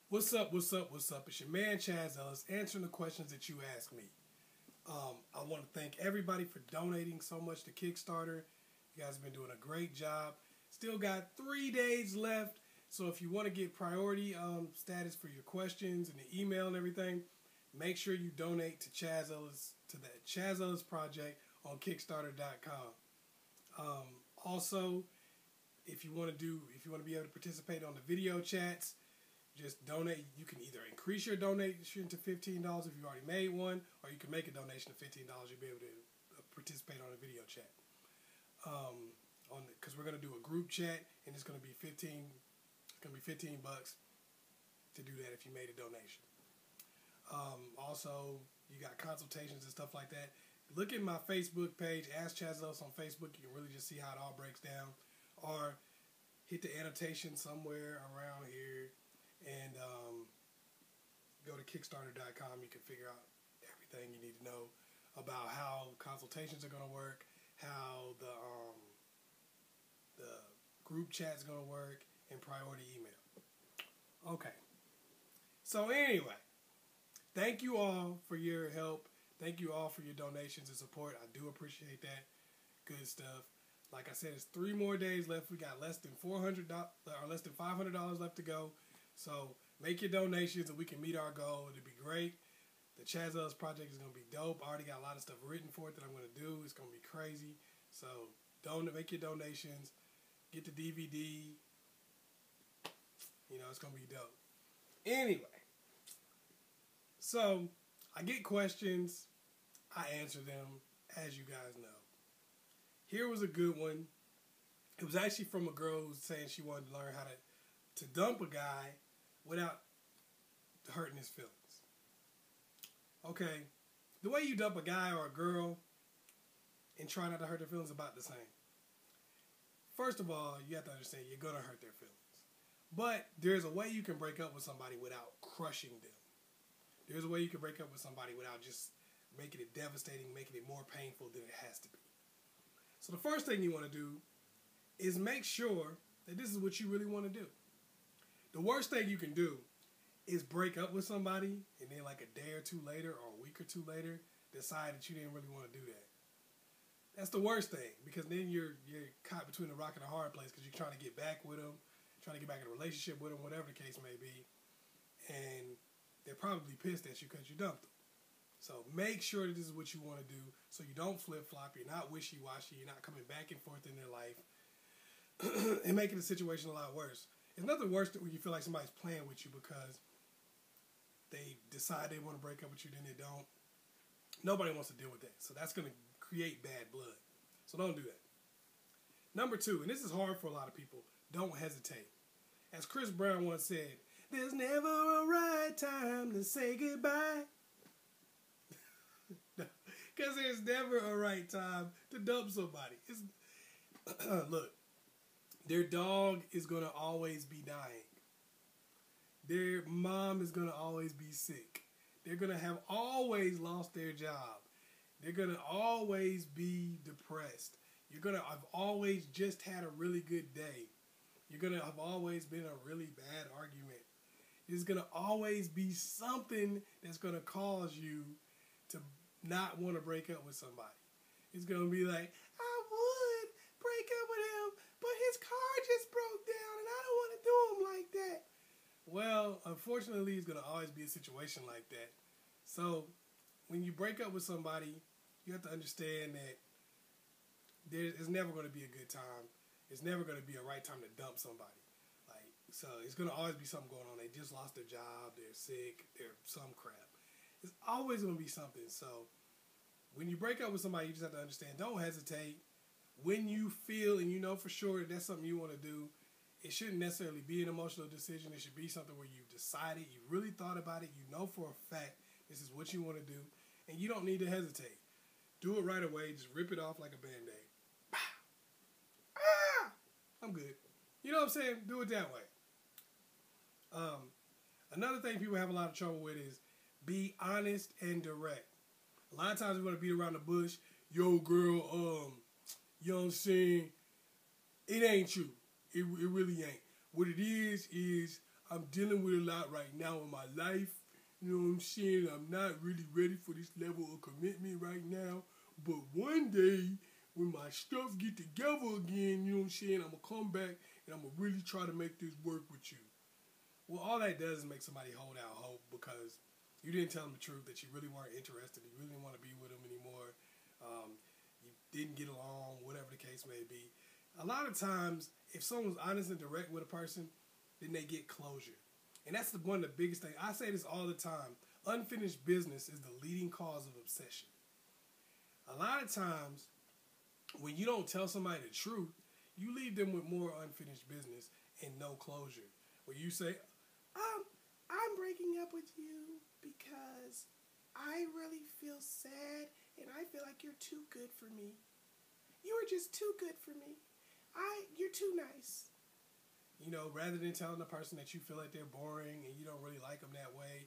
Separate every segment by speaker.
Speaker 1: What's up, what's up, what's up? It's your man, Chazzellis, answering the questions that you ask me. I want to thank everybody for donating so much to Kickstarter. You guys have been doing a great job. Still got 3 days left, so if you want to get priority status for your questions and the email and everything, make sure you donate to Chazzellis, to the Chazzellis Project on Kickstarter.com. Also, if you want to be able to participate on the video chats, just donate. You can either increase your donation to $15 if you already made one, or you can make a donation of $15. You'll be able to participate on a video chat. Because we're gonna do a group chat, and it's gonna be $15. It's gonna be $15 to do that if you made a donation. Also, you got consultations and stuff like that. Look at my Facebook page, Ask Chazzellis on Facebook. You can really just see how it all breaks down, or hit the annotation somewhere around here. And go to Kickstarter.com. You can figure out everything you need to know about how consultations are going to work, how the group chat's going to work, and priority email. Okay. So anyway, thank you all for your help. Thank you all for your donations and support. I do appreciate that. Good stuff. Like I said, it's 3 more days left. We got less than $500 left to go. So make your donations and we can meet our goal. It'll be great. The Chazzellis Project is going to be dope. I already got a lot of stuff written for it that I'm going to do. It's going to be crazy. So make your donations. Get the DVD. You know, it's going to be dope. Anyway. So I get questions. I answer them, as you guys know. Here was a good one. It was actually from a girl who was saying she wanted to learn how to dump a guy without hurting his feelings. Okay, the way you dump a guy or a girl and try not to hurt their feelings is about the same. First of all, you have to understand you're going to hurt their feelings. But there's a way you can break up with somebody without crushing them. There's a way you can break up with somebody without just making it devastating, making it more painful than it has to be. So the first thing you want to do is make sure that this is what you really want to do. The worst thing you can do is break up with somebody and then like a day or two later or a week or two later decide that you didn't really want to do that. That's the worst thing, because then you're caught between a rock and a hard place because you're trying to get back with them, trying to get back in a relationship with them, whatever the case may be, and they're probably pissed at you because you dumped them. So make sure that this is what you want to do so you don't flip-flop, you're not wishy-washy, you're not coming back and forth in their life and making the situation a lot worse. It's nothing worse than when you feel like somebody's playing with you because they decide they want to break up with you, then they don't. Nobody wants to deal with that. So that's going to create bad blood. So don't do that. Number 2, and this is hard for a lot of people, don't hesitate. As Chris Brown once said, there's never a right time to say goodbye. Because there's never a right time to dump somebody. Look, their dog is going to always be dying. Their mom is going to always be sick. They're going to have always lost their job. They're going to always be depressed. You're going to have always just had a really good day. You're going to have always been a really bad argument. There's going to always be something that's going to cause you to not want to break up with somebody. It's going to be like, I would break up with him, but his car just broke down and I don't want to do him like that. Well, unfortunately, it's going to always be a situation like that. So when you break up with somebody, you have to understand that it's never going to be a good time. It's never going to be a right time to dump somebody. So it's going to always be something going on. They just lost their job. They're sick. They're some crap. It's always going to be something. So when you break up with somebody, you just have to understand, don't hesitate. When you feel and you know for sure that that's something you want to do, it shouldn't necessarily be an emotional decision. It should be something where you've decided, you really thought about it, you know for a fact this is what you want to do, and you don't need to hesitate. Do it right away. Just rip it off like a Band-Aid. I'm good. You know what I'm saying? Do it that way. Another thing people have a lot of trouble with is be honest and direct. A lot of times we want to beat around the bush. Yo, girl, you know what I'm saying? It ain't true. It really ain't. What it is I'm dealing with a lot right now in my life. You know what I'm saying? I'm not really ready for this level of commitment right now. But one day, when my stuff get together again, you know what I'm saying? I'm going to come back and I'm going to really try to make this work with you. Well, all that does is make somebody hold out hope because you didn't tell them the truth, that you really weren't interested, you really didn't want to be with them anymore, you didn't get along, whatever the case may be. A lot of times, if someone's honest and direct with a person, then they get closure. And that's one of the biggest things. I say this all the time. Unfinished business is the leading cause of obsession. A lot of times, when you don't tell somebody the truth, you leave them with more unfinished business and no closure. Where you say, I'm breaking up with you because I really feel sad and I feel like you're too good for me. You are just too good for me. You're too nice. You know, rather than telling the person that you feel like they're boring and you don't really like them that way,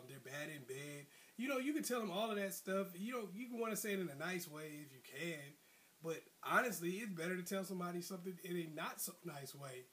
Speaker 1: they're bad in bed. You know, you can tell them all of that stuff. You know, you can want to say it in a nice way if you can, but honestly, it's better to tell somebody something in a not so nice way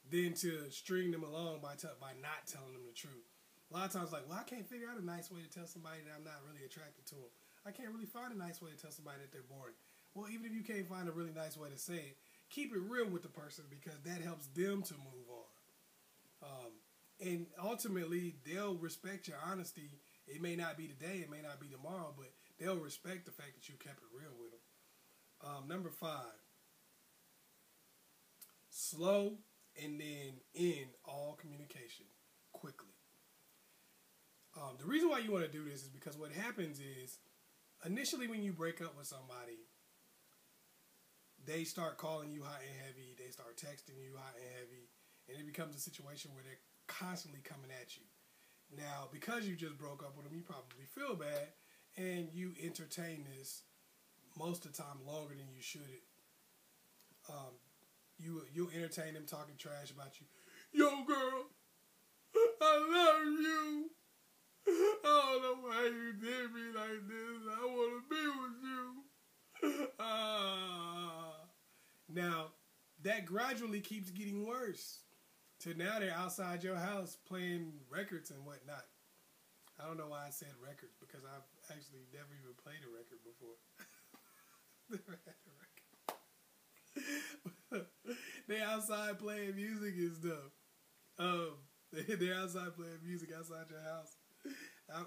Speaker 1: than to string them along by not telling them the truth. A lot of times, like, well, I can't figure out a nice way to tell somebody that I'm not really attracted to them. I can't really find a nice way to tell somebody that they're boring. Well, even if you can't find a really nice way to say it, keep it real with the person because that helps them to move on. And ultimately, they'll respect your honesty. It may not be today, it may not be tomorrow, but they'll respect the fact that you kept it real with them. Number 5, slow and then end all communication quickly. The reason why you want to do this is because what happens is, initially when you break up with somebody, they start calling you hot and heavy, they start texting you hot and heavy, and it becomes a situation where they're constantly coming at you. Now, because you just broke up with them, you probably feel bad, and you entertain this most of the time longer than you should. You'll entertain them talking trash about you. Yo, girl, I love you. I don't know why you did me like this. I want to be with you. Now, that gradually keeps getting worse. To now they're outside your house playing records and whatnot. I don't know why I said records, because I've actually never even played a record before. Never had a record. They outside playing music and stuff. They're outside playing music outside your house.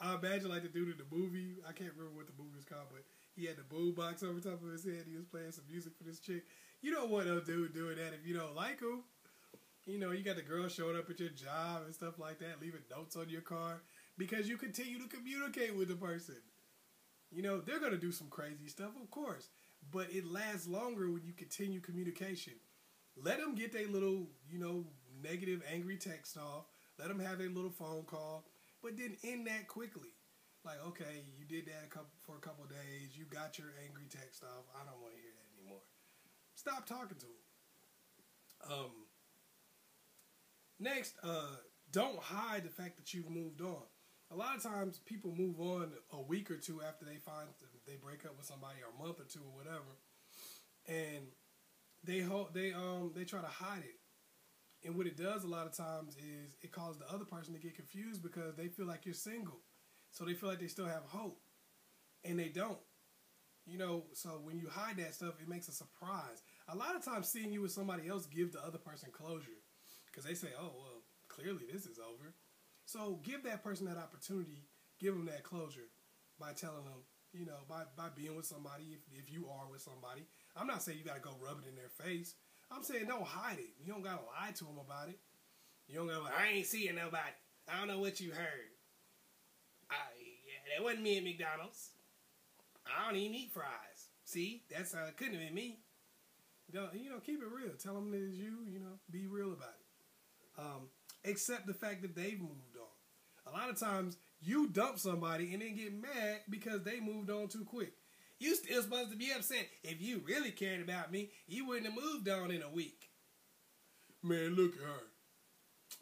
Speaker 1: I imagine like the dude in the movie. I can't remember what the movie was called, but he had the boom box over top of his head. He was playing some music for this chick. You don't want no dude doing that if you don't like him. You know, you got the girl showing up at your job and stuff like that, leaving notes on your car because you continue to communicate with the person. You know, they're going to do some crazy stuff, of course, but it lasts longer when you continue communication. Let them get their little, you know, negative, angry text off. Let them have their little phone call, but then end that quickly. Like, okay, you did that for a couple of days. You got your angry text off. I don't want to hear that anymore. Stop talking to them. Next, don't hide the fact that you've moved on. A lot of times people move on a week or two after they break up with somebody, or a month or two or whatever, and they try to hide it. And what it does a lot of times is it causes the other person to get confused because they feel like you're single. So they feel like they still have hope. And they don't. You know, so when you hide that stuff, it makes a surprise. A lot of times seeing you with somebody else gives the other person closure. Because they say, oh, well, clearly this is over. So give that person that opportunity. Give them that closure by telling them, you know, by being with somebody, if you are with somebody. I'm not saying you got to go rub it in their face. I'm saying don't hide it. You don't got to lie to them about it. You don't got to be like, I ain't seeing nobody. I don't know what you heard. That wasn't me at McDonald's. I don't even eat fries. See? That's couldn't have been me. You know, keep it real. Tell them that it's you, you know, be real about it. Accept the fact that they've moved on. A lot of times, you dump somebody and then get mad because they moved on too quick. You still supposed to be upset. If you really cared about me, you wouldn't have moved on in a week. Man, look at her.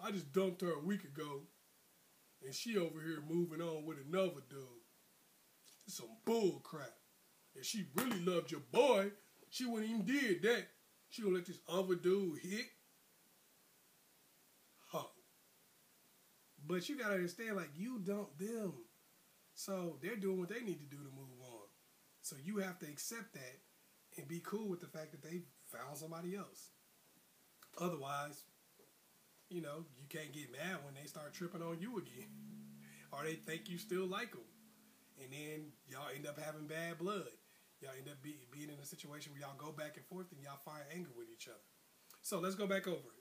Speaker 1: I just dumped her a week ago, and she over here moving on with another dude. It's some bull crap. If she really loved your boy, she wouldn't even did that. She gonna let this other dude hit? Huh. But you gotta understand, like, you dumped them. So they're doing what they need to do to move on. So you have to accept that and be cool with the fact that they found somebody else. Otherwise, you know, you can't get mad when they start tripping on you again. Or they think you still like them. And then y'all end up having bad blood. Y'all end up being in a situation where y'all go back and forth and y'all find anger with each other. So let's go back over it.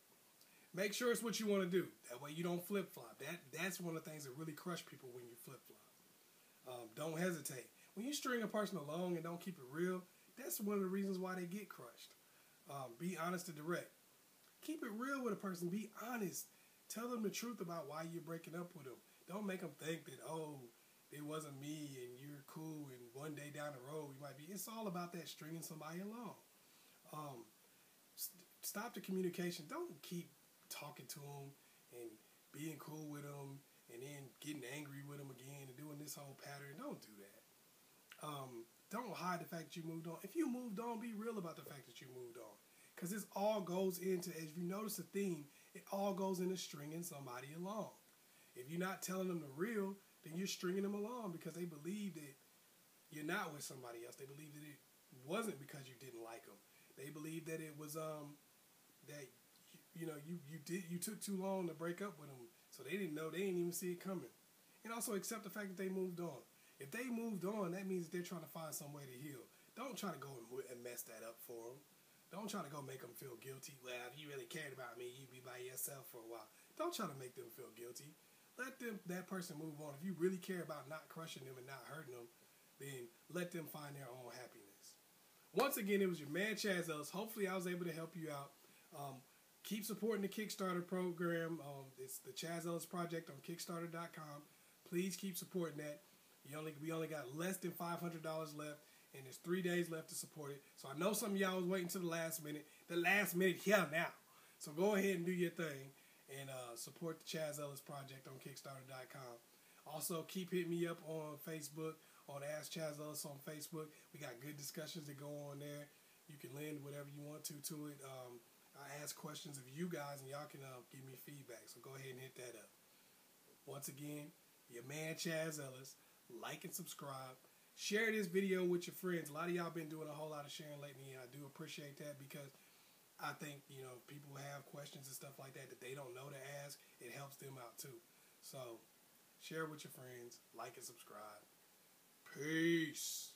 Speaker 1: Make sure it's what you want to do. That way you don't flip-flop. That's one of the things that really crush people when you flip-flop. Don't hesitate. When you string a person along and don't keep it real, that's one of the reasons why they get crushed. Be honest and direct. Keep it real with a person. Be honest. Tell them the truth about why you're breaking up with them. Don't make them think that, oh, it wasn't me and you're cool and one day down the road we might be. It's all about that stringing somebody along. Stop the communication. Don't keep talking to them and being cool with them and then getting angry with them again and doing this whole pattern. Don't do that. Don't hide the fact that you moved on. If you moved on, be real about the fact that you moved on. Because this all goes into, if you notice a theme, it all goes into stringing somebody along. If you're not telling them the real, then you're stringing them along because they believe that you're not with somebody else. They believe that it wasn't because you didn't like them. They believe that it was that you took too long to break up with them, so they didn't know, they didn't even see it coming. And also accept the fact that they moved on. If they moved on, that means they're trying to find some way to heal. Don't try to go and mess that up for them. Don't try to go make them feel guilty. Well, if you really cared about me, you'd be by yourself for a while. Don't try to make them feel guilty. Let that person move on. If you really care about not crushing them and not hurting them, then let them find their own happiness. Once again, it was your man Chazzellis. Hopefully I was able to help you out. Keep supporting the Kickstarter program. It's the Chazzellis Project on Kickstarter.com. Please keep supporting that. We only got less than $500 left, and there's 3 days left to support it. So I know some of y'all was waiting to the last minute. The last minute here now. So go ahead and do your thing and support the Chazzellis Project on Kickstarter.com. Also, keep hitting me up on Facebook, on Ask Chazzellis on Facebook. We got good discussions that go on there. You can lend whatever you want to it. I ask questions of you guys, and y'all can give me feedback. So go ahead and hit that up. Once again, your man Chazzellis. Like and subscribe. Share this video with your friends. A lot of y'all been doing a whole lot of sharing lately, and I do appreciate that because I think, you know, people have questions and stuff like that they don't know to ask. It helps them out too. So share with your friends. Like and subscribe. Peace.